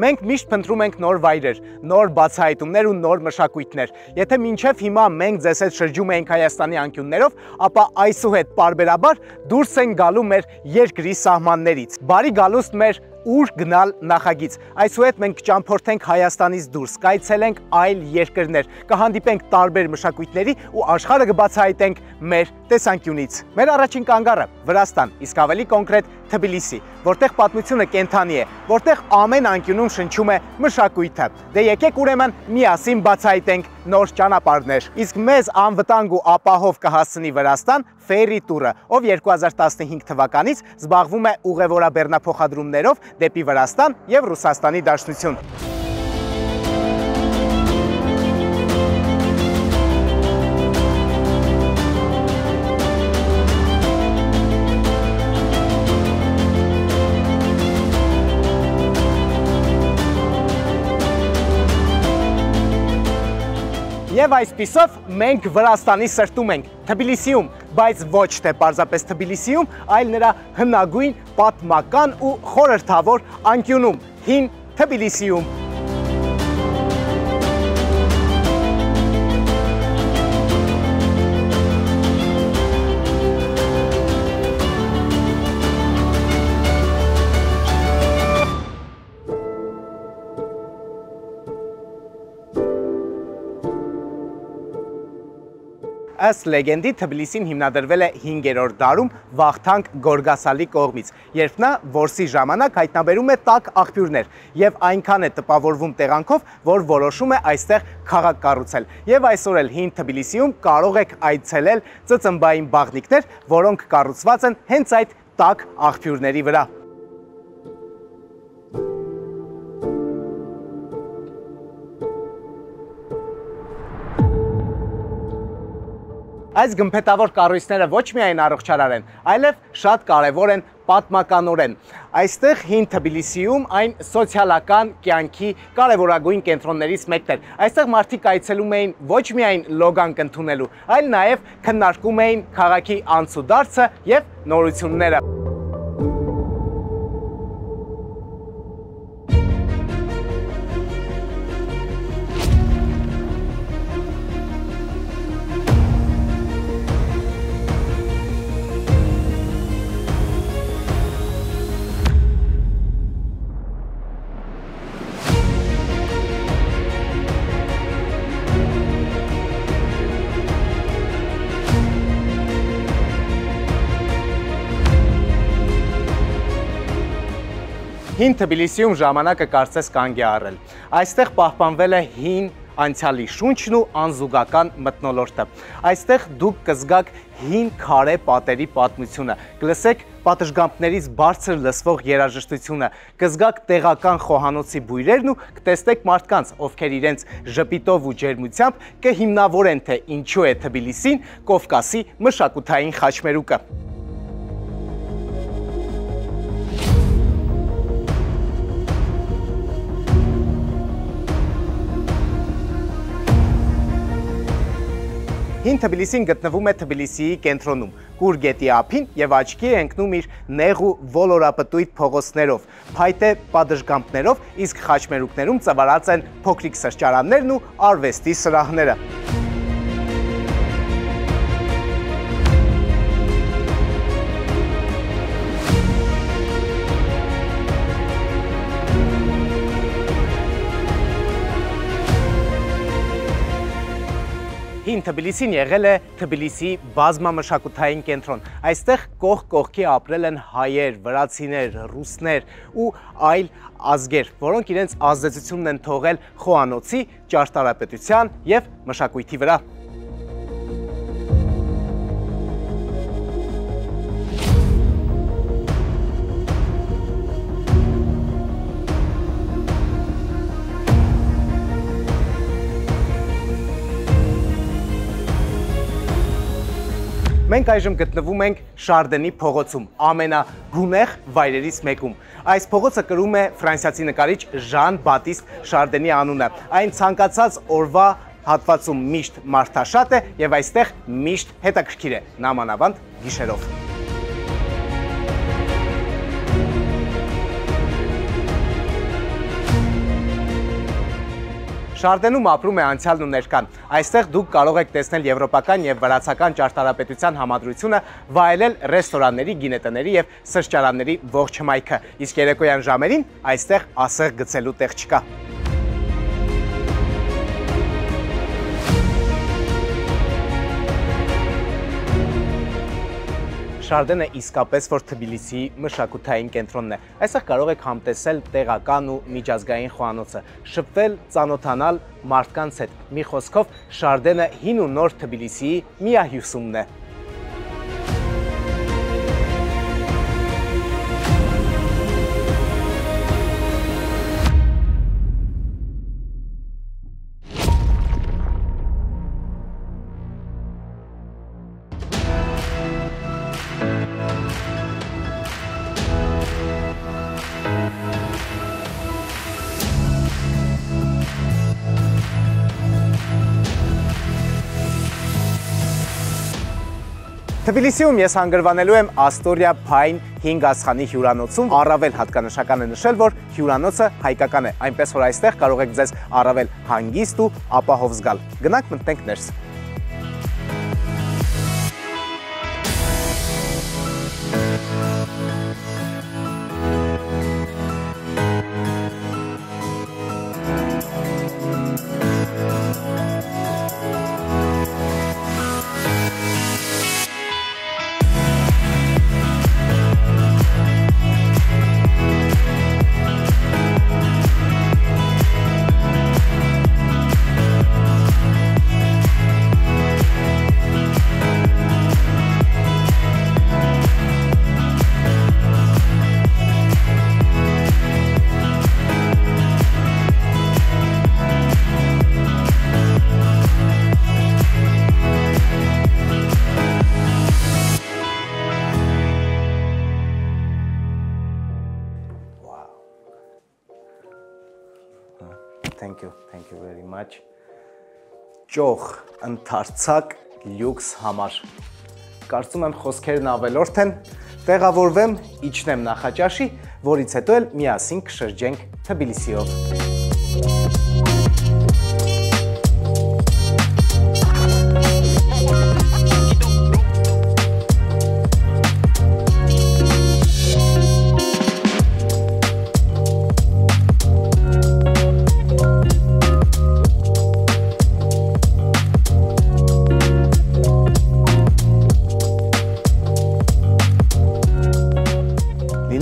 Մենք միշտ փնտրում ենք նոր վայրեր, նոր բացահայտումներ ու նոր մշակույթներ։ Եթե մինչև հիմա մենք ձեզ հետ շրջում էինք Հայաստանի անկյուններով, ապա այսուհետ պարբերաբար դուրս են գալու մեր երկրի սահմաններից։ Բարի գալուստ մեր ուր գնալ նախագիծ։ Այսուհետ մենք կճամփորդենք Հայաստանից դուրս, կայցելենք այլ երկրներ, կհանդիպենք տարբեր մշակույթների ու աշխարհը կբացահայտենք մեր տեսանկյունից։ Մեր առաջին կանգառը Վրաստան, իսկ ավելի կոնկրետ Թբիլիսի, որտեղ պատմությունը կենդանի է, որտեղ ամեն անկյունում շնչում է մշակույթը։ Դե եկեք ուրեմն միասին բացահայտենք նոր ճանապարհներ։ Իսկ մեզ անվտանգ ու ապահով կհասցնի Վրաստան Ֆերի տուրը, ով 2015 թվականից զբաղվում է ուղևորաբեռնափոխադրումներով դեպի Վրաստան եւ Ռուսաստանի Դաշնություն։ Եվ այսպիսով մենք Վրաստանի սրտում ենք, Թբիլիսիում, բայց ոչ թե պարզապես Թբիլիսիում, այլ նրա հնագույն, պատմական ու խորհրդավոր անկյունում, հին Թբիլիսիում։ Ըստ լեգենդի Թբիլիսին հիմնադրվել է 5-րդ դարում Վախթանգ Գորգասալի կողմից, երբ նա որսի ժամանակ հայտնաբերում է տաք աղբյուրներ եւ այնքան է տպավորվում տեղանքով, որ որոշում է այստեղ քաղաք կառուցել։ Եվ այսօր էլ հին Թբիլիսիում կարող եք այցելել ծծմբային բաղնիքներ, որոնք կառուցված են հենց այդ տաք աղբյուրների վրա։ Այս գմփետավոր կառույցները ոչ միայն առողջարար են, այլև շատ կարևոր են պատմականորեն։ Այստեղ հին Թբիլիսիում այն սոցիալական կյանքի կարևորագույն կենտրոններից մեկն էր։ Այստեղ մարդիկ այցելում էին ոչ միայն լոգանք ընդունելու, այլ նաև քննարկում էին քաղաքի անցուդարձը եւ նորությունները։ Հին Թբիլիսիում ժամանակը կարծես կանգ է առել։ Այստեղ պահպանվել է հին անցյալի շունչն ու անզուգական մթնոլորտը։ Այստեղ դուք կզգաք հին քարե պատերի պատմությունը, կլսեք պատշգամբներից բարձր լսվող երաժշտությունը, կզգաք տեղական խոհանոցի բույրերն ու կտեսնեք մարդկանց, ովքեր իրենց ժպիտով ու ջերմությամբ կհիմնավորեն, թե ինչու է Թբիլիսին Կովկասի մշակութային խաչմերուկը։ Հին Թբիլիսին գտնվում է Թբիլիսիի կենտրոնում, Կուր գետի ափին եւ աչքի է ընկնում իր նեղ ու ոլորապտույտ փողոցներով, փայտե պատշգամբներով, իսկ խաչմերուկներում ծավալած են փոքրիկ սրճարաններն ու արվեստի սրահները։ Հին Թբիլիսին եղել է Թբիլիսիի բազմամշակութային կենտրոն։ Այստեղ կողք կողքի ապրել են հայեր, վրացիներ, ռուսներ ու այլ ազգեր, որոնք իրենց ազդեցությունն են թողել խոհանոցի, ճարտարապետության եւ մշակույթի վրա։ Մենք այժմ գտնվում ենք Շարդենի փողոցում, ամենագունեղ վայրերից մեկում։ Այս փողոցը կրում է ֆրանսիացի նկարիչ Ժան Բատիստ Շարդենի անունը։ Այն ցանկացած օրվա հատվածում միշտ մարդաշատ է եւ այստեղ միշտ հետաքրքիր է, նամանավանդ գիշերով։ Շարդենում ապրում է անցյալն ու ներկան։ Այստեղ դուք կարող եք տեսնել եվրոպական եւ վրացական ճարտարապետության համադրությունը, վայելել ռեստորանների, գինետների եւ սրճարանների ողջ հմայքը։ Իսկ երեկոյան ժամերին այստեղ ասեղ գցելու տեղ չկա։ Շարդենը իսկապես որ Թբիլիսիի մշակութային կենտրոնն է։ Այստեղ կարող եք համտեսել տեղական ու միջազգային խոհանոցը, շփվել, ծանոթանալ մարդկանց հետ։ Մի խոսքով, Շարդենը հին ու նոր Թբիլիսիի միահյուսումն է։ Թբիլիսիում ես հանգրվանելու եմ Astoria Pine 5 աստղանի հյուրանոցում, առավել հատկանշական է նշել, որ հյուրանոցը հայկական է, այնպես որ այստեղ կարող եք ձեզ առավել հանգիստ ու ապահով զգալ։ Գնանք մտնենք ներս։ Thank you very much. Ճոխ, ընդարձակ, լյուքս համար։ Կարծում եմ խոսքերն ավելորդ են, տեղավորվեմ, իջնեմ նախաճաշի, որից հետո էլ միասին կշրջենք Թբիլիսիով։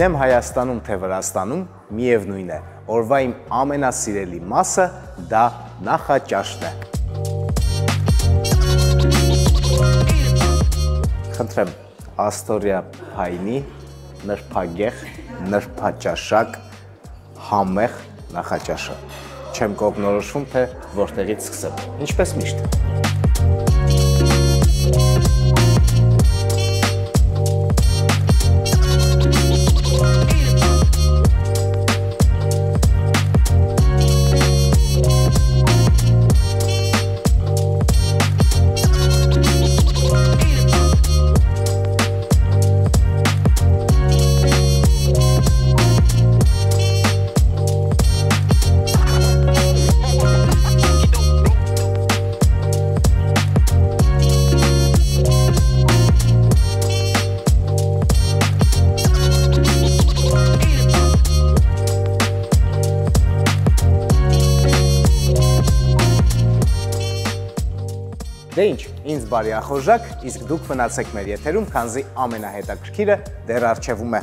Լինեմ Հայաստանում թե Վրաստանում, միևնույն է, օրվա իմ ամենասիրելի մասը դա նախաճաշն է։ Խնդրեմ, Astoria Pine-ի նրբագեղ, նրբաճաշակ, համեղ նախաճաշը։ Չեմ կողմնորոշվում, թե որտեղից սկսեմ, ինչպես միշտ։ Դե ինչ, ինձ բարի ախորժակ, իսկ դուք մնացեք մեր եթերում, քանզի ամենահետաքրքիրը դեռ առջևում է։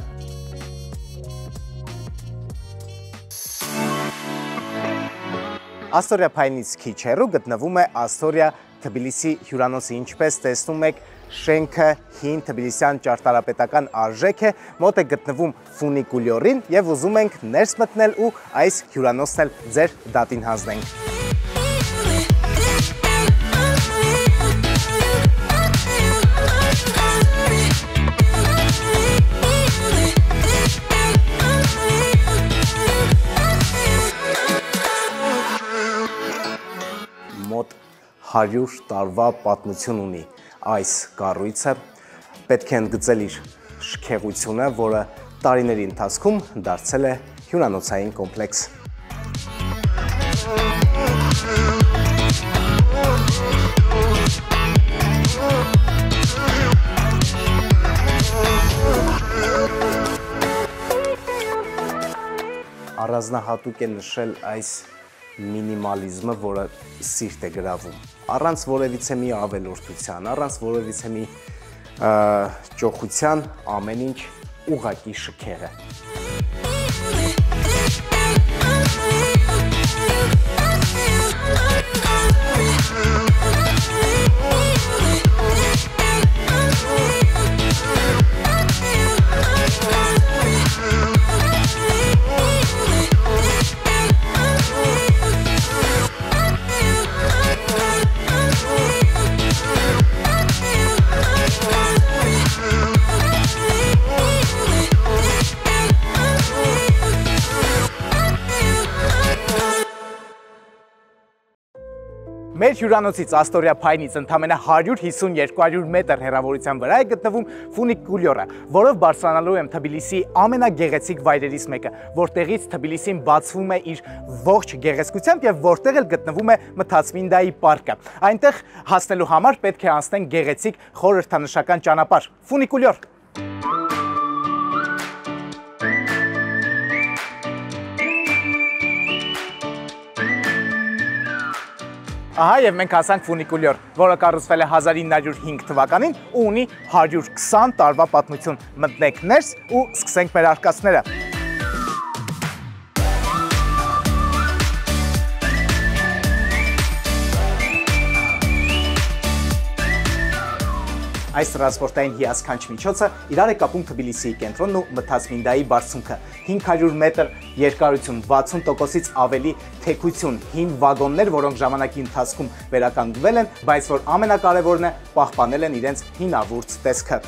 Astoria Pine-ից քիչ հեռու գտնվում է Astoria Թբիլիսի հյուրանոցը, ինչպես տեսնում եք, շենքը հին թբիլիսյան ճարտարապետական արժեք է, մոտ է գտնվում ֆունիկուլյորին եւ ուզում ենք ներս մտնել ու այս հյուրանոցն էլ ձեր դատին հանձնենք։ Մոտ 100 տարվա պատմություն ունի այս կառույցը, պետք է ընդգծել իր շքեղությունը, որը տարիների ընթացքում դարձել է հյուրանոցային կոմպլեքս։ Առանձնահատուկ է նշել այս մինիմալիզմը, որը սիրտ է գրավում, առանց որևիցե մի ավելորդության, առանց որևիցե մի ճոխության, ամեն ինչ ուղղակի շքեղ է։ Մեր հյուրանոցից Աստորիա Փայնից ընդամենը 150-200 մետր հեռավորության վրա է գտնվում ֆունիկուլյորը, որով բարձրանալու եմ Թբիլիսիի ամենագեղեցիկ վայրերից մեկը, որտեղից Թբիլիսին բացվում է իր ողջ գեղեցկությամբ եւ որտեղ էլ գտնվում է Մթացմինդայի պարկը։ Այնտեղ հասնելու համար պետք է անցնենք գեղեցիկ խորհրդանշական ճանապարհ՝ ֆունիկուլյոր։ Ահա եւ մենք հասանք ֆունիկուլյոր, որը կառուցվել է 1905 թվականին ու ունի 120 տարվա պատմություն։ Մտնենք ներս ու սկսենք մեր արկածները։ Այս տրանսպորտային հիասքանչ միջոցը իրար է կապում Թբիլիսիի կենտրոնն ու Մթացմինդայի բարձունքը։ 500 մետր երկարություն, 60%-ից ավելի թեքություն, հին վագոններ, որոնք ժամանակի ընթացքում վերականգնվել են, բայց որ ամենակարևորն է, պահպանել են իրենց հինավուրց տեսքը։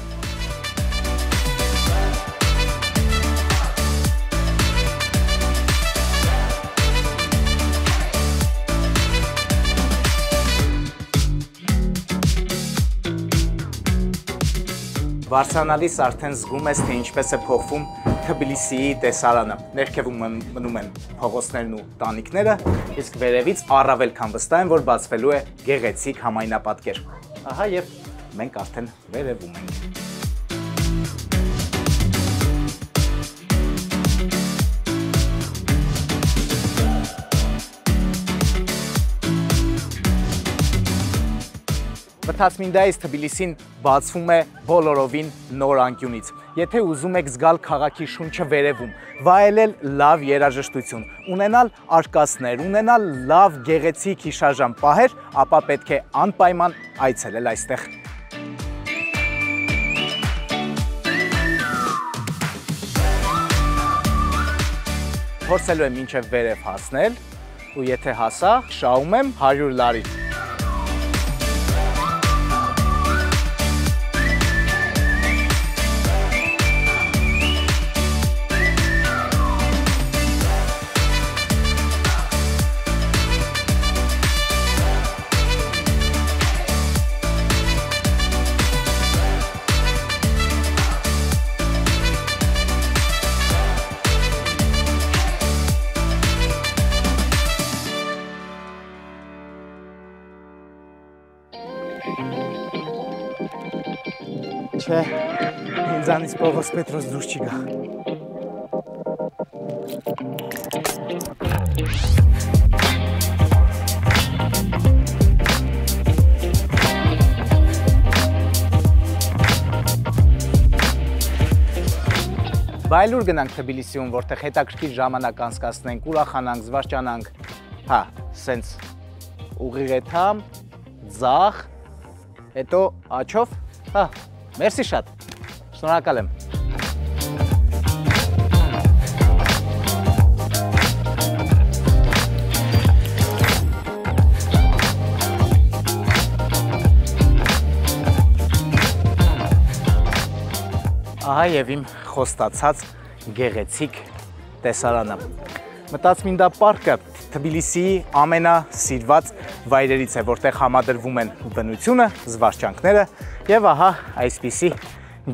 Բարձրանալիս արդեն զգում ես, թե ինչպես է փոխվում Թբիլիսիի տեսարանը։ Ներքևում մնում են փողոցներն ու տանիքները, իսկ վերևից առավել քան վստահ եմ, որ բացվելու է գեղեցիկ համայնապատկեր։ Ահա եւ մենք արդեն վերևում ենք։ Մթացմինդայից Թբիլիսին բացվում է բոլորովին նոր անկյունից։ Եթե ուզում եք զգալ քաղաքի շունչը վերևում, վայելել լավ երաժշտություն, ունենալ արկածներ, ունենալ լավ գեղեցիկ հիշարժան պահեր, ապա պետք է անպայման այցելել այստեղ։ Փորձելու եմ մինչև վերև հասնել ու եթե հասա, շահում եմ 100 լարի։ Չէ, ինձանից Պողոս Պետրոս դուրս չի գա։ Բայլուր գնանք Թբիլիսիում, որտեղ հետաքրքիր ժամանակ անցկացնենք, ուրախանանք, զվարճանանք։ Հա, սենց ուղիղ եթամ, ձախ, հետո աչով, հա, մերսի շատ, շնորհակալ եմ։ Ահա եւ իմ խոստացած գեղեցիկ տեսարանը։ Մթացմինդա պարկը Թբիլիսիի ամենասիրված վայրերից է, որտեղ համադրվում են բնությունը, զվարճանքները եւ ահա այսպիսի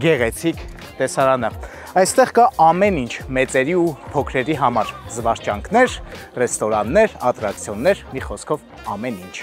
գեղեցիկ տեսարանը։ Այստեղ կա ամեն ինչ մեծերի ու փոքրերի համար, զվարճանքներ, ռեստորաններ, ատրակցիոններ, մի խոսքով ամեն ինչ։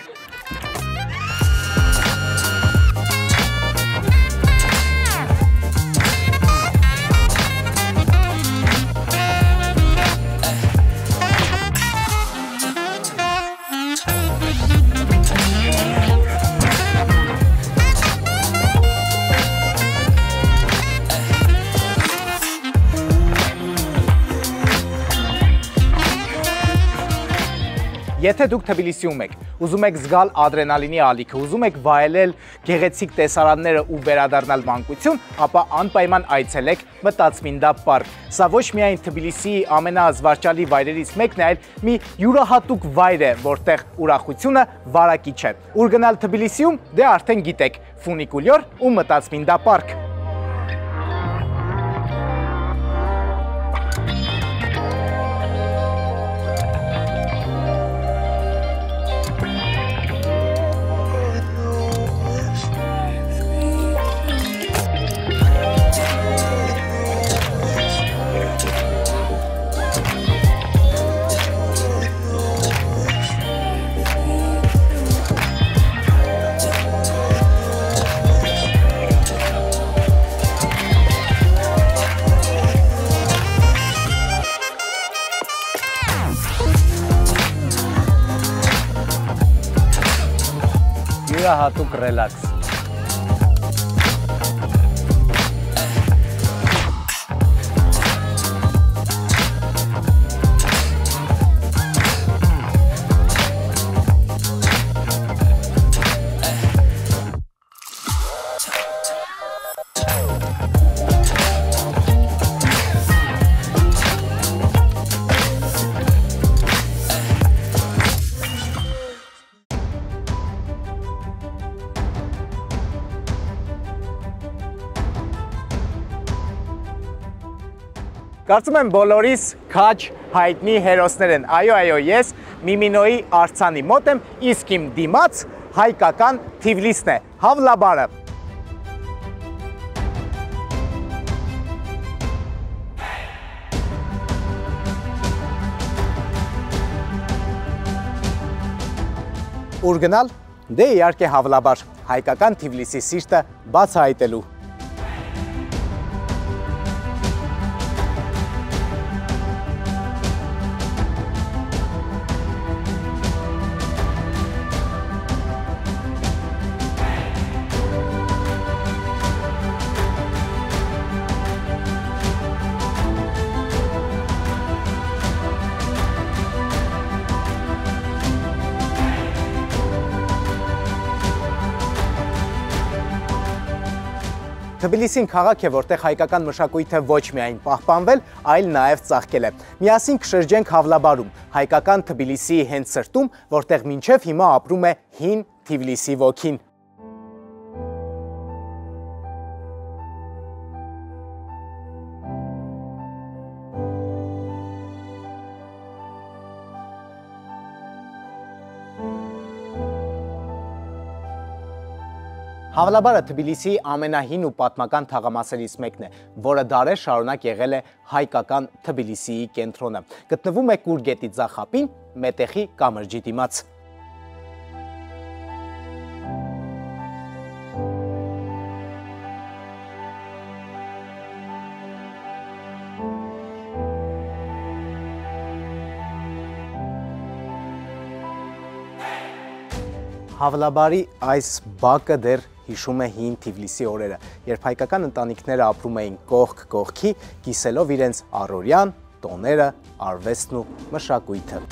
Եթե դուք Թբիլիսիում եք, ուզում եք զգալ ադրենալինի ալիքը, ուզում եք վայելել գեղեցիկ տեսարանները ու վերադառնալ մանկություն, ապա անպայման այցելեք Մտածմինդա պարկ։ Սա ոչ միայն Թբիլիսիի ամենազվարճալի վայրերից մեկն է, այլ մի յուրահատուկ վայր է, որտեղ ուրախությունը վարակիչ է։ Ուր գնալ Թբիլիսիում, դե արդեն գիտեք, ֆունիկուլյոր ու Մտածմինդա պարկ։ Յուրահատուկ ռելաքս։ Կարծում եմ բոլորիս քաջ հայտնի հերոսներ են։ Այո, ես Միմինոյի արձանի մոտ եմ, իսկ իմ դիմաց հայկական Թիֆլիսն է, Հավլաբարը։ Ուր գնալ? Դե իհարկե Հավլաբար, հայկական Թիֆլիսի սիրտը բացահայտելու։ Թբիլիսին քաղաք է, որտեղ հայկական մշակույթը ոչ միայն պահպանվել, այլ նաև ծաղկել է։ Միասին կշրջենք Հավլաբարում, հայկական Թբիլիսիի հենց սրտում, որտեղ մինչև հիմա ապրում է հին Թիֆլիսի ոգին։ Հավլաբարը Թբիլիսիի ամենահին ու պատմական թաղամասերից մեկն է, որը դարեր շարունակ եղել է հայկական Թբիլիսիի կենտրոնը։ Գտնվում է Կուր գետի ձախ ափին, Մետեխի կամրջի դիմաց։ Հավլաբարի այս բակը դեռ հիշում է հին Թիֆլիսի օրերը, երբ հայկական ընտանիքները ապրում էին կողք կողքի, կիսելով իրենց առօրյան, տոները, արվեստն ու մշակույթը։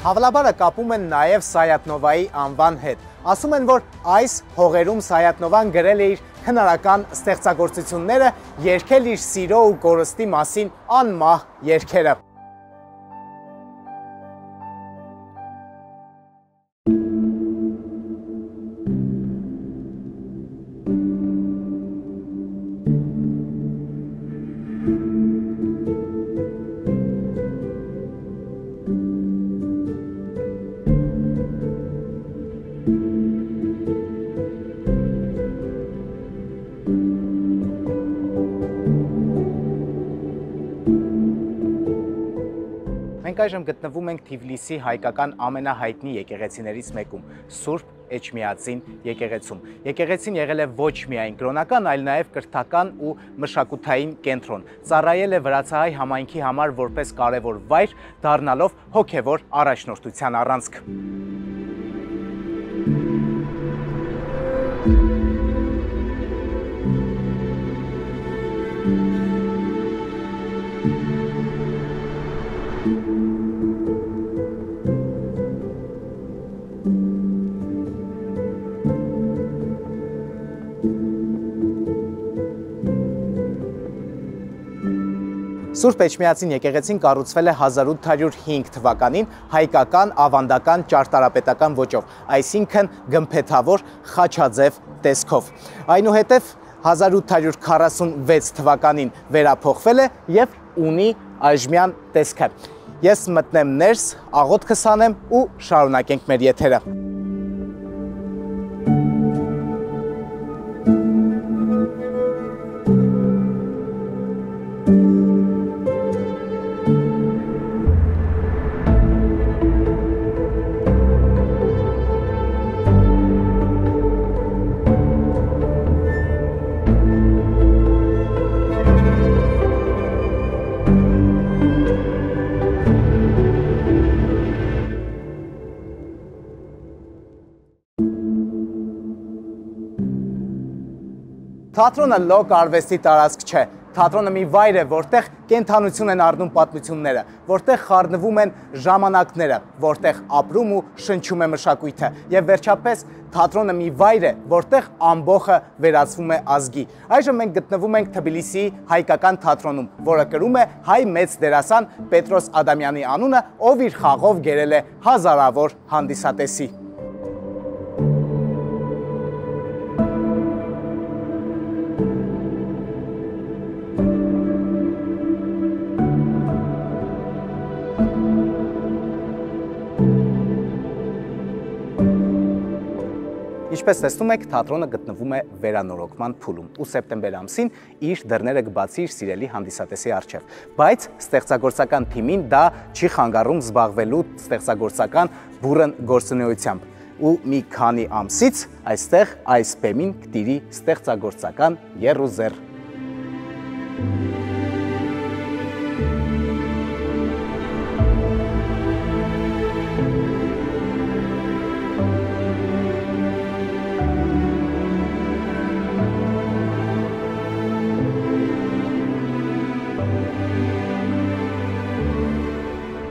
Հավլաբարը կապում են նաև Սայաթնովայի անվան հետ։ Ասում են, որ այս հողերում Սայաթնովան գրել է իր հնարական ստեղծագործությունները, երգել իր սիրո ու կորստի մասին անմահ երգերը։ Մենք այժմ գտնվում ենք Թիֆլիսի հայկական ամենահայտնի եկեղեցիներից մեկում՝ Սուրբ Էջմիածին եկեղեցում։ Եկեղեցին եղել է ոչ միայն կրոնական, այլ նաև կրթական ու մշակութային կենտրոն։ Ծառայել է վրացահայ համայնքի համար որպես կարևոր վայր, դառնալով հոգևոր առաջնորդության առանցք։ Սուրբ Էջմիածին եկեղեցին կառուցվել է 1805 թվականին հայկական ավանդական ճարտարապետական ոճով, այսինքն գմփեթավոր խաչաձև տեսքով։ Այնուհետև 1846 թվականին վերափոխվել է եւ ունի այժմյան տեսքը։ Ես մտնեմ ներս, աղոթք կսանեմ ու շարունակենք մեր եթերը։ Թատրոնը լոկ արվեստի տարածք չէ, թատրոնը մի վայր է, որտեղ կենթանություն են առնում պատմությունները, որտեղ խառնվում են ժամանակները, որտեղ ապրում ու շնչում է մշակույթը, եւ վերջապես թատրոնը մի վայր է, որտեղ ամբողը վերածվում է ազգի։ Այժմ մենք գտնվում ենք Թբիլիսիի հայկական թատրոնում, որը կրում է հայ մեծ դերասան Պետրոս Ադամյանի անունը, ով իր խաղով գերել է հազարավոր հանդիսատեսի։ Ինչպես տեսնում եք, թատրոնը գտնվում է վերանորոգման փուլում ու սեպտեմբեր ամսին իր դռները կբացի իր սիրելի հանդիսատեսի առջև։ Բայց ստեղծագործական թիմին դա չի խանգարում զբաղվելու ստեղծագործական բուռն գործունեությամբ։ Ու մի քանի ամսից այստեղ այս բեմին կտիրի ստեղծագործական եռուզեռ։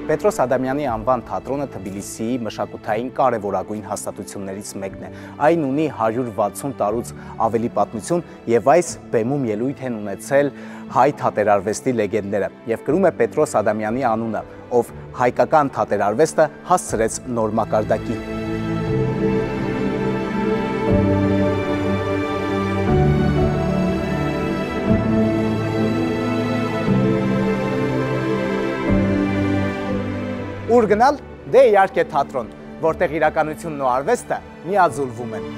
Պետրոս Ադամյանի անվան թատրոնը Թբիլիսիի մշակութային կարևորագույն հաստատություններից մեկն է։ Այն ունի 160 տարուց ավելի պատմություն եւ այս բեմում ելույթ են ունեցել հայ թատերարվեստի լեգենդները եւ կրում է Պետրոս Ադամյանի անունը, ով հայկական թատերարվեստը հասցրեց նոր մակարդակի։ Ուր գնալ, դե իհարկե թատրոն, որտեղ իրականությունն ու արվեստը միաձուլվում են։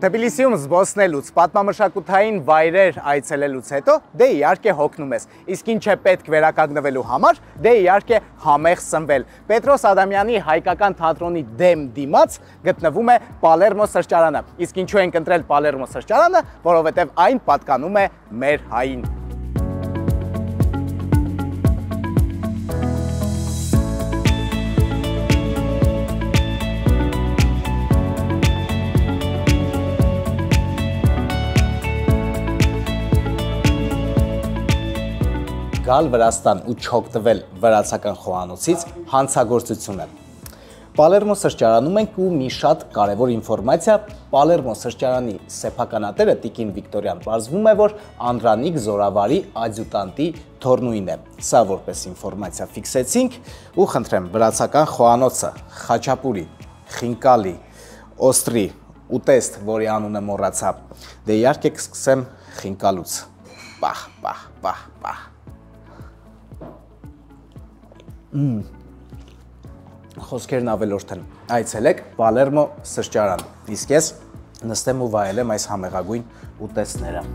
Թբիլիսիում զբոսնելուց, պատմամշակութային վայրեր այցելելուց հետո դե իհարկե հոգնում ես, իսկ ինչ է պետք վերականգնվելու համար, դե իհարկե համեղ սնվել։ Պետրոս Ադամյանի հայկական թատրոնի դեմ դիմաց գտնվում է Պալերմո սրճարանը, իսկ ինչու ենք ընտրել Պալերմո սրճարանը, որովհետև այն պատկանում է մեր հային։ Գալ Վրաստան ու չօգտվել վրացական խոհանոցից հանցագործություն է։ Պալերմո սրճարանում ենք ու մի շատ կարևոր ինֆորմացիա, Պալերմո սրճարանի սեփականատերը Տիկին Վիկտորյան պարզվում է, որ Անդրանիկ Զորավարի adjutanti թորնուին է։ Սա որպես ինֆորմացիա ֆիքսեցինք ու խնդրեմ վրացական խոհանոցը, խաչապուրի, խինկալի, օստրի, ուտեստ, որի անունը մոռացա։ Դե իհարկե կսկսեմ խինկալուց։ Պահ, պահ, պահ, պահ։ Խոսքերն ավելորդ են։ Այցելեք Պալերմո սրճարան։ Իսկ ես նստեմ ու վայելեմ այս համեղագույն ուտեստները։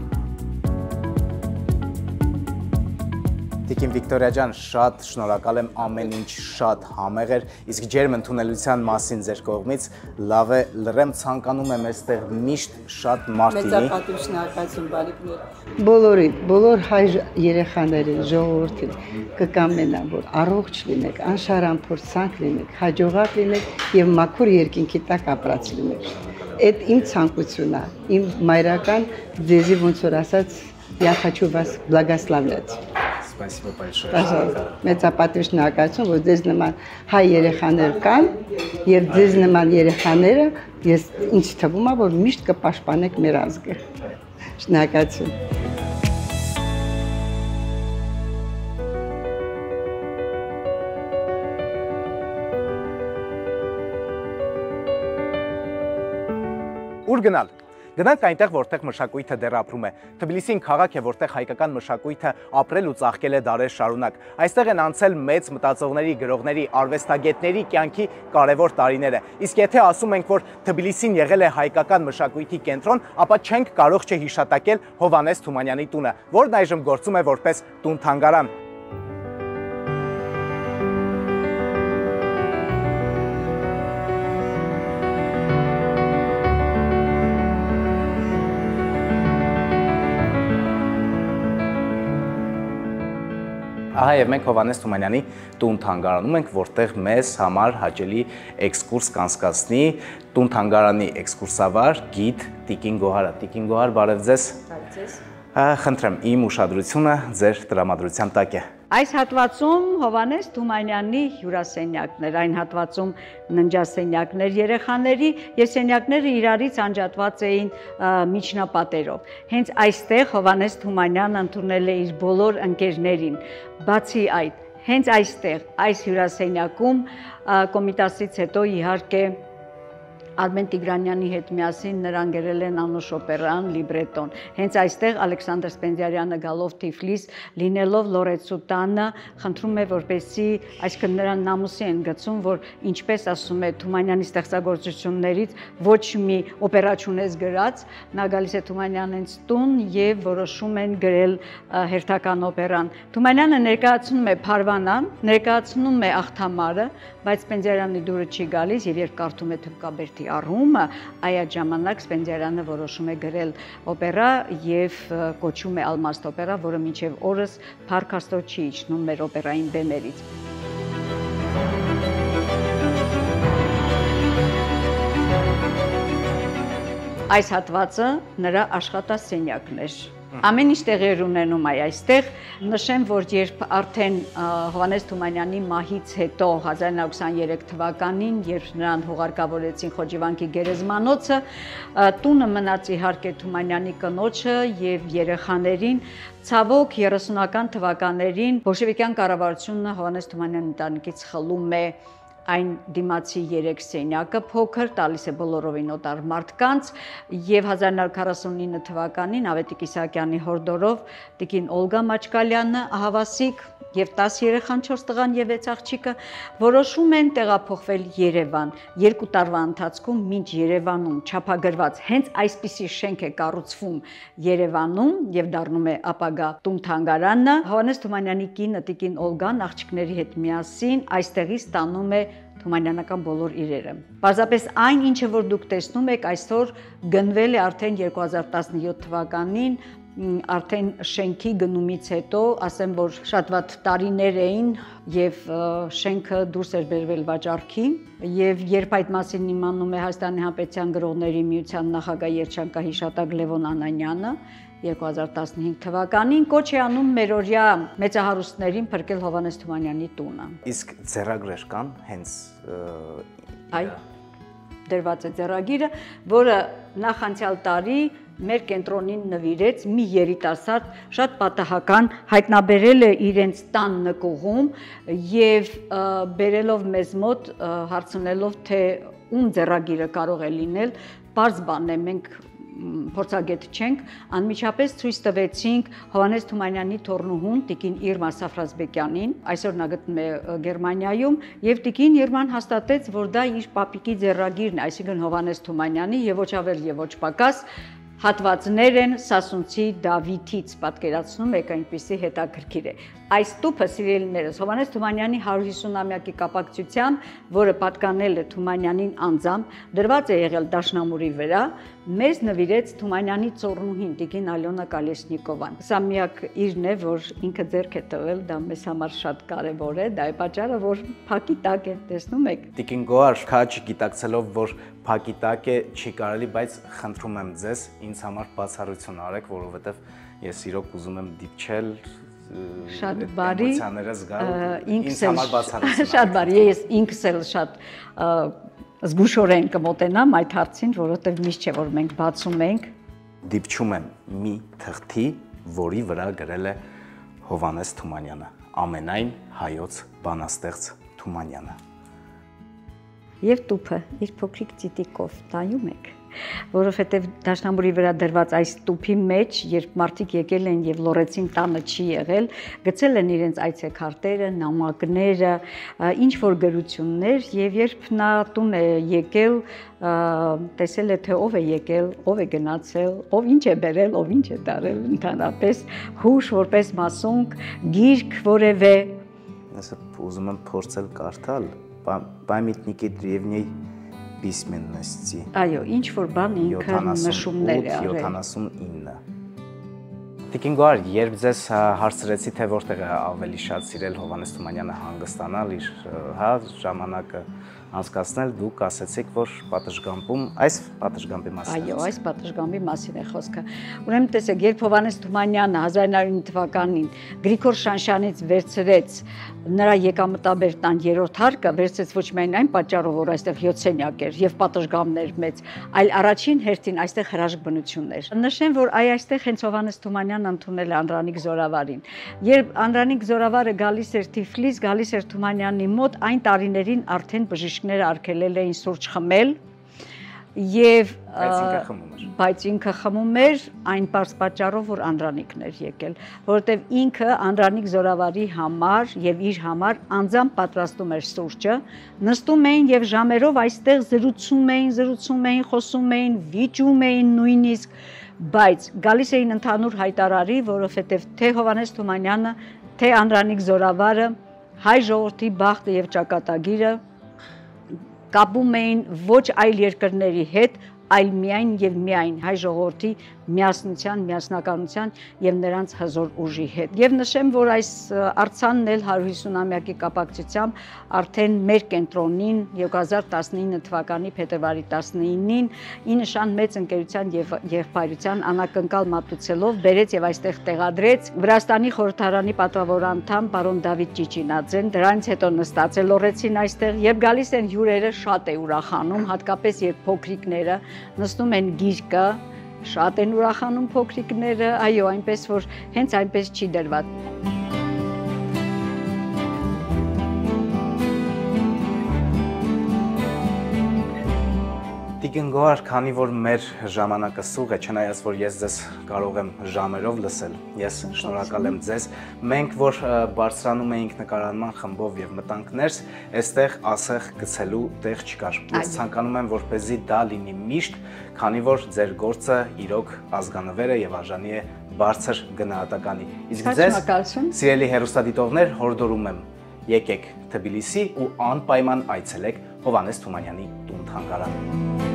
Տիկին Վիկտորիա ջան, շատ շնորհակալ եմ, ամեն ինչ շատ համեղ էր, իսկ ջերմ ընդունելության մասին ձեր կողմից լավ է լրեմ, ցանկանում եմ այստեղ միշտ շատ մարդ լինի։ Մեծապատիվ շնորհակալություն բարիկներ։ Բոլորին, բոլոր հայ երեխաներին, ժողովրդին կկամենամ, որ առողջ լինեք, անշարժանփորձանք լինեք, հաջողակ լինեք եւ մաքուր երկինքի տակ ապրած լինեք։ Այդ իմ ցանկությունն է, իմ մայրական ձեզի ոնց որ ասած, я хочу вас благословлять։ Спасибо большое։ Մեծապատիվ շնորհակալություն, որ ձեզ նման հայ երեխաներ կան եւ ձեզ նման երեխաները ես ինձ թվում է, որ միշտ կպաշտպանեք մեր ազգը։ Շնորհակալություն։ Ուր գնալ։ Գնանք այնտեղ, որտեղ մշակույթը դեռ ապրում է։ Թբիլիսին քաղաք է, որտեղ հայկական մշակույթը ապրել ու ծաղկել է դարեր շարունակ։ Այստեղ են անցել մեծ մտածողների, գրողների, արվեստագետների կյանքի կարևոր տարիները։ Իսկ եթե ասում ենք, որ Թբիլիսին եղել է հայկական մշակույթի կենտրոն, ապա չենք կարող չհիշատակել Հովհաննես Թումանյանի տունը, որն այժմ գործում է որպես տուն-թանգարան։ Ահա եւ մենք Հովհաննես Թումանյանի տուն-թանգարանում ենք, որտեղ մեզ համար հաճելի էքսկուրս կանցկացնի տուն-թանգարանի էքսկուրսավար գիդ Տիկին Գոհարը։ Տիկին Գոհար, բարև ձեզ։ Բարև ձեզ։ Խնդրեմ, իմ ուշադրությունը ձեր տրամադրության տակ է։ Այս հատվածում Հովհաննես Թումանյանի հյուրասենյակներ, այն հատվածում ննջասենյակներ երեխաների եւ սենյակները իրարից անջատված էին միջնապատերով։ Հենց այստեղ Հովհաննես Թումանյանը ընդունել է իր բոլոր ընկերներին։ Բացի այդ, հենց այստեղ, այս հյուրասենյակում Կոմիտասից հետո իհարկե Արմեն Տիգրանյանի հետ միասին նրան գրել են անուշ օպերան, լիբրետոն։ Հենց այստեղ Ալեքսանդր Սպենդիարյանը գալով Թիֆլիս, լինելով Լորեցու տանը, խնդրում է, որպեսզի, այսինքն նրան նամուսի են գցում, որ ինչպես ասում է Թումանյանի ստեղծագործություններից ոչ մի օպերա չունես գրած, նա գալիս է Թումանյանից տուն եւ որոշում են գրել հերթական օպերան։ Թումանյանը ներկայացնում է Փարվանան, ներկայացնում է Աղթամարը, բայց Սպենդիարյանի դուրը չի գալիս եւ երբ կարդում է Թմբկաբերդի առումը, այդ ժամանակ Սպենդիարյանը որոշում է գրել օպերա եւ կոչում է Ալմաստ օպերա, որը մինչեւ օրս փառք Աստծո չի իջնում մեր օպերային բեմերից։ Այս հատվածը նրա աշխատասենյակն էր։ Ամեն ինչ տեղի ունենում է այստեղ։ Նշեմ, որ երբ արդեն Հովհաննես Թումանյանի մահից հետո 1923 թվականին, երբ նրան հուղարկավորեցին Խոջիվանքի գերեզմանոցը, տունը մնաց իհարկե Թումանյանի կնոջը եւ երեխաներին։ Ցավոք 30-ական թվականներին բոլշևիկյան կառավարությունը Հովհաննես Թումանյանի ընտանիքից խլում է այն դիմացի 3 սենյակը փոքր, տալիս է բոլորովին օտար մարդկանց եւ 1949 թվականին Ավետիք Իսահակյանի հորդորով տիկին Օլգա Մաչկալյանը ահավասիկ եւ 10 երեխան 4 տղան եւ 6 աղջիկը որոշում են տեղափոխվել Երևան։ 2 տարվա ընթացքում մինչ Երևանում չափագրված հենց այսպիսի շենք է կառուցվում Երևանում եւ դառնում է ապագա տուն-թանգարանը։ Հովհաննես Թումանյանի կինը տիկին Օլգան աղջիկների հետ միասին այստեղից ստանում է Թումանյանական բոլոր իրերը։ Պարզապես այն, ինչը որ դուք տեսնում եք այսօր գնվել է արդեն 2017 թվականին, արդեն շենքի գնումից հետո, ասեմ, որ շատ վատ տարիներ էին եւ շենքը դուրս էր բերվել վաճառքի եւ երբ այդ մասին իմանում է Հայաստանի Հանրապետության գրողների միության նախագահ երջանկահիշատակ Լևոն Անանյանը 2015 թվականին կոչ է անում մերօրյա մեծահարուստներին փրկել Հովհաննես Թումանյանի տունը։ Իսկ ձեռագրեր կան հենց այ դրված է ձեռագիրը, որը նախ անցյալ տարի մեր կենտրոնին նվիրեց մի երիտասարդ շատ պատահական հայտնաբերել է իրենց տան նկուղում եւ բերելով մեզ մոտ հարցնելով թե ում ձեռագիրը կարող է լինել, պարզ բան է մենք փորձագետ չենք, անմիջապես ցույց տվեցինք Հովհաննես Թումանյանի թոռնուհուն Տիկին Իրմա Սաֆրազբեկյանին, այսօր նա գտնվում է Գերմանիայում, եւ Տիկին Իրման հաստատեց, որ դա իր պապիկի ձեռագիրն է, այսինքն Հովհաննես Թումանյանի եւ ոչ ավել եւ ոչ պակաս հատվածներ են Սասունցի Դավիթից, պատկերացնում եք, այնպիսի հետաքրքիր է։ Այս տուփը, սիրելիներս, Հովհաննես Թումանյանի 150-ամյակի կապակցությամբ, որը պատկանել է Թումանյանին անձամբ, դրված է եղել դաշնամուրի վրա, մեզ նվիրեց Թումանյանի ծոռնուհին Տիկին Ալյոնա Կալեսնիկովան։ Սա միակ իրն է, որ ինքը ձեռք է տվել, դա մեզ համար շատ կարևոր է, դա է պատճառը, որ փակի տակ է, տեսնում եք։ Տիկին Գոհար, քաչ գիտակցելով, որ փակի տակ է, չի կարելի, բայց խնդրում եմ ձեզ, ինձ համար բացառություն արեք, որովհետև ես իրոք ուզում եմ դիպչել շատ բարի, ինձ համար բացառություն։ Շատ բարի, ես ինքս էլ շատ զգուշորեն կմոտենամ այդ հարցին, որովհետև միշտ չէ, որ մենք բացում ենք։ Դիպչում եմ մի թղթի, որի վրա գրել է Հովհաննես Թումանյանը, ամենայն հայոց բանաստեղծ Թումանյանը։ Եվ տուփը իր փոքրիկ ծիտիկով նայում եք, որովհետև դաշնամուրի վրա դրված այս տուփի մեջ, երբ մարդիկ եկել են եւ լորեցին տանը չի եղել, գցել են իրենց այցեքարտերը, նամակները, ինչ որ գրություններ եւ երբ նա տուն է եկել, տեսել է թե ով է եկել, ով է գնացել, ով ինչ է բերել, ով ինչ է տարել, ընդհանրապես հուշ որպես մասունք, գիրք որևէ։ Ես ուզում եմ փորձել կարդալ Պամятники древней письменности։ Այո, ինչ որ բան ինքը նշումներ է արել։ 79։ Տիկին Գոհար, երբ ձեզ հարցրեցի, թե որտեղ է ավելի շատ սիրել Հովհաննես Թումանյանը հանգստանալ իր ժամանակը անցկացնել, դուք ասացիք, որ պատշգամբում, այս պատշգամբի մասին։ Այո, այս պատշգամբի մասին է խոսքը։ Ուրեմն տեսեք, երբ Հովհաննես Թումանյանը 1909 թվականին Գրիգոր Շանշյանից վերցրեց նրա եկամտաբեր տան 3-րդ հարկը, վերցրեց ոչ միայն այն պատճառով, որ այստեղ 7 սենյակ էր եւ պատշգամբներ մեծ, այլ առաջին հերթին այստեղ հրաշք բնություններ։ Նշեմ, որ այստեղ հենց Հովհաննես Թումանյանն ընդունել է Անդրանիկ Զորավարին։ Երբ Անդրանիկ Զորավարը գալիս էր Թիֆլիս, գալիս էր Թումանյանի մոտ, այն տարիներին արդեն բժիշկները արգելել էին սուրճ խմել եւ բայց ինքը խմում էր այն պարզ պատճառով, որ Անդրանիկն էր եկել, որովհետեւ ինքը Անդրանիկ Զորավարի համար եւ իր համար անձամբ պատրաստում էր սուրճը, նստում էին եւ ժամերով այստեղ զրուցում էին, խոսում էին, վիճում էին նույնիսկ, բայց գալիս էին ընդհանուր հայտարարի, որովհետեւ թե Հովհաննես Թումանյանը, թե Անդրանիկ Զորավարը հայ ժողովրդի բախտը եւ ճակատագիրը կապում էին ոչ այլ երկրների հետ, այլ միայն եւ միայն հայ ժողովրդի միասնության, միասնականության եւ նրանց հզոր ուժի հետ։ Եվ նշեմ, որ այս արձանն էլ 150-ամյակի կապակցությամբ արդեն մեր կենտրոնին 2019 թվականի փետրվարի 19-ին ի նշան մեծ ընկերության եւ եղբայրության անակնկալ մատուցելով բերեց եւ այստեղ տեղադրեց Վրաստանի խորհրդարանի պատվավոր անդամ պարոն Դավիթ Ճիճինաձեն, դրանից հետո նստած լորեցին այստեղ եւ գալիս են հյուրերը, շատ է ուրախանում, հատկապես երբ փոքրիկները նստում են գիրկը, շատ են ուրախանում փոքրիկները, այո, այնպես որ հենց այնպես չի դրված։ Տիկին Գոհար, քանի որ մեր ժամանակը սուղ է, չնայած որ ես ձեզ կարող եմ ժամերով լսել, ես շնորհակալ եմ ձեզ, մենք որ բարձրանում էինք նկարանման խմբով եւ մտանք ներս, այստեղ ասեղ գցելու տեղ չկար։ Ես ցանկանում եմ, որպեսզի դա լինի միշտ, քանի որ ձեր գործը իրոք ազգանվեր է եւ արժանի է բարձր գնահատականի։ Իսկ ձեզ, սիրելի հեռուստադիտողներ, հորդորում եմ, եկեք Թբիլիսի ու անպայման այցելեք Հովհաննես Թումանյանի տուն-թանգարան։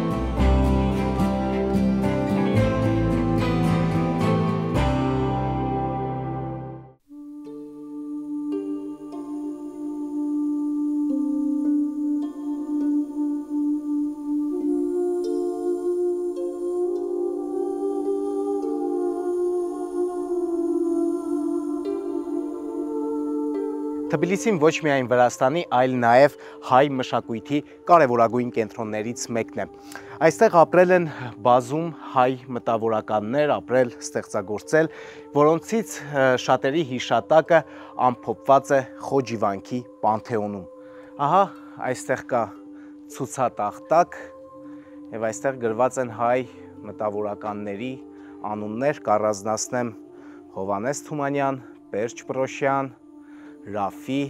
Թբիլիսին ոչ միայն Վրաստանի, այլ նաև հայ մշակույթի կարևորագույն կենտրոններից մեկն է։ Այստեղ ապրել են բազում հայ մտավորականներ, ապրել, ստեղծագործել, որոնցից շատերի հիշատակը ամփոփված է Խոջիվանքի Պանթեոնում։ Ահա, այստեղ կա ցուցատախտակ եւ այստեղ գրված են հայ մտավորականների անուններ կառանձնացնեմ Հովհաննես Թումանյան, Պերճ Պրոշյան, Ռաֆի,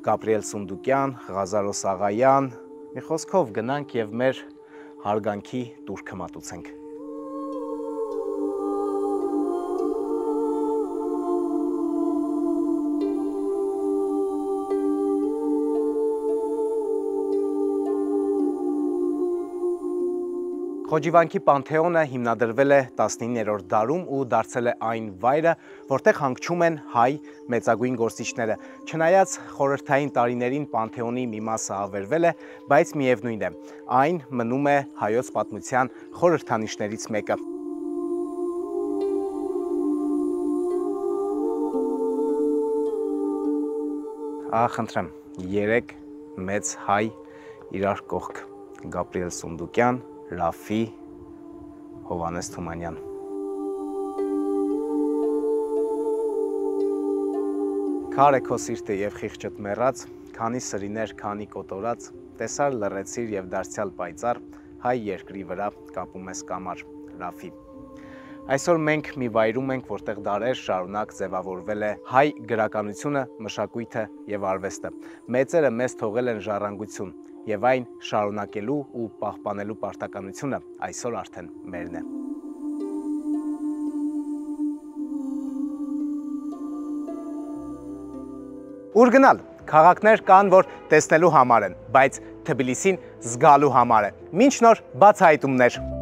Գաբրիել Սունդուկյան, Ղազարոս Աղայան, մի խոսքով գնանք եւ մեր հարգանքի տուրքը մատուցենք։ Խոջիվանքի Պանթեոնը հիմնադրվել է 19-րդ դարում ու դարձել է այն վայրը, որտեղ հանգչում են հայ մեծագույն գործիչները։ Չնայած խորհրդային տարիներին Պանթեոնի մի մասը ավերվել է, բայց միևնույն է, այն մնում է հայոց պատմության խորհրդանիշներից մեկը։ Խնդրեմ, 3 մեծ հայ իրար կողք՝ Գաբրիել Սունդուկյան, Ռաֆի, Հովհաննես Թումանյան։ Քար է քո սիրտը եւ խիղճդ մեռած, քանի սրիներ, քանի կոտորած, տեսար լռեցիր եւ դարձյալ պայծառ, հայ երկրի վրա կապում ես կամար, Ռաֆի։ Այսօր մենք մի վայրում ենք, որտեղ դարեր շարունակ ձևավորվել է հայ գրականությունը, մշակույթը եւ արվեստը։ Մեծերը մեզ թողել են ժառանգություն, եւ այն շարունակելու ու պահպանելու պարտականությունը այսօր արդեն մերն է։ Ուր գնալ, քաղաքներ կան, որ տեսնելու համար են, բայց Թբիլիսին զգալու համար է։ Մինչ նոր բացահայտումներ։